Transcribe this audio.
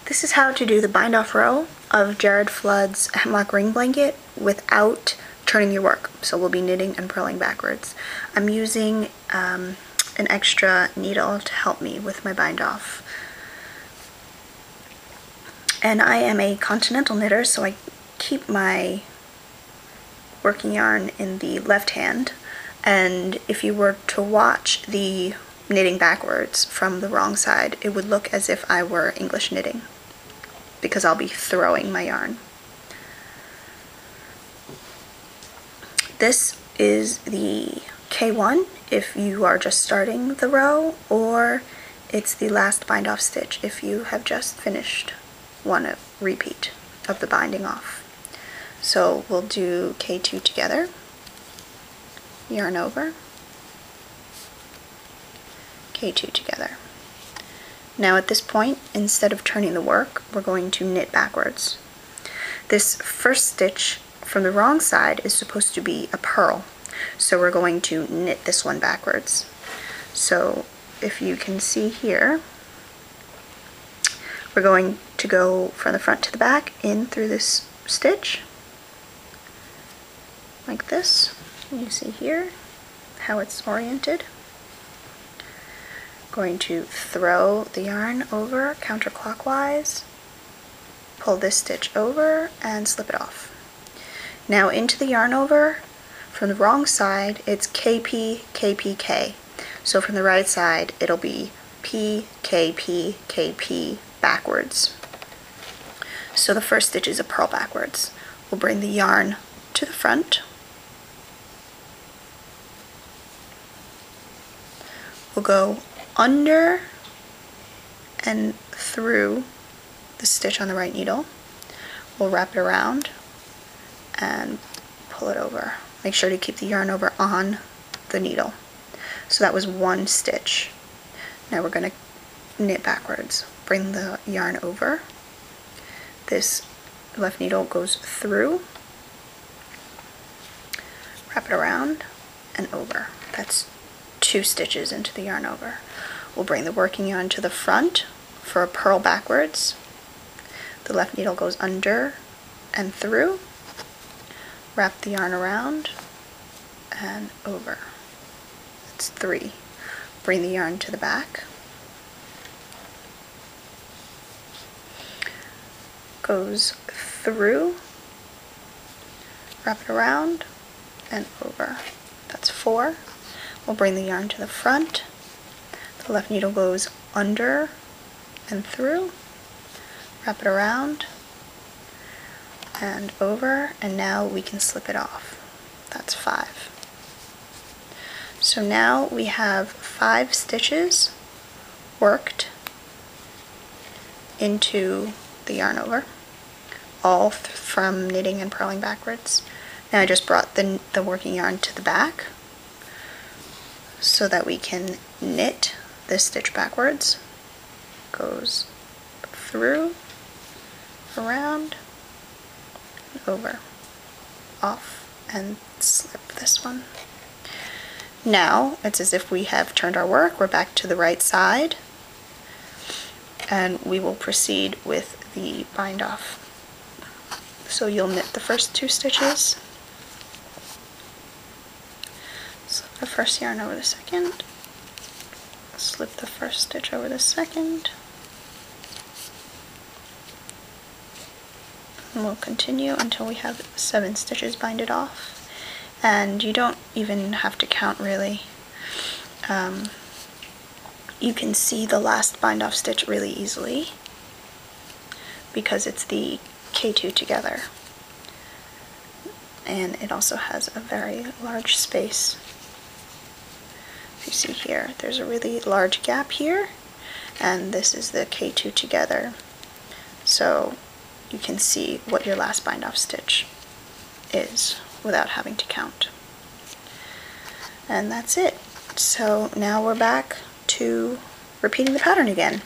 This is how to do the bind off row of Jared Flood's hemlock ring blanket without turning your work. So we'll be knitting and purling backwards. I'm using an extra needle to help me with my bind off. And I am a continental knitter, so I keep my working yarn in the left hand. And if you were to watch the knitting backwards from the wrong side, it would look as if I were English knitting, because I'll be throwing my yarn. This is the K1 if you are just starting the row, or it's the last bind off stitch if you have just finished one repeat of the binding off. So we'll do K2 together, yarn over, K2 together. Now at this point, instead of turning the work, we're going to knit backwards. This first stitch from the wrong side is supposed to be a purl, so we're going to knit this one backwards. So if you can see here, we're going to go from the front to the back in through this stitch, like this. And you see here how it's oriented. Going to throw the yarn over counterclockwise, pull this stitch over and slip it off. Now into the yarn over, from the wrong side it's KP, KP, K. So from the right side it'll be P, KP, KP backwards. So the first stitch is a purl backwards. We'll bring the yarn to the front. We'll go under and through the stitch on the right needle. We'll wrap it around and pull it over. Make sure to keep the yarn over on the needle. So that was one stitch. Now we're going to knit backwards. Bring the yarn over. This left needle goes through, wrap it around and over. That's two stitches into the yarn over. We'll bring the working yarn to the front for a purl backwards. The left needle goes under and through, wrap the yarn around and over. That's three. Bring the yarn to the back, goes through, wrap it around and over. That's four. We'll bring the yarn to the front. The left needle goes under and through, wrap it around and over, and now we can slip it off. That's five. So now we have 5 stitches worked into the yarn over, all from knitting and purling backwards. Now I just brought the working yarn to the back so that we can knit this stitch backwards. Goes through, around, over, off, and slip this one. Now it's as if we have turned our work. We're back to the right side, and we will proceed with the bind off. So you'll knit the first 2 stitches, slip the first yarn over the second, slip the first stitch over the second, and we'll continue until we have 7 stitches binded off. And you don't even have to count really. You can see the last bind off stitch really easily because it's the K2 together, and it also has a very large space. If you see here, there's a really large gap here, and this is the K2 together. So you can see what your last bind off stitch is without having to count. And that's it. So now we're back to repeating the pattern again.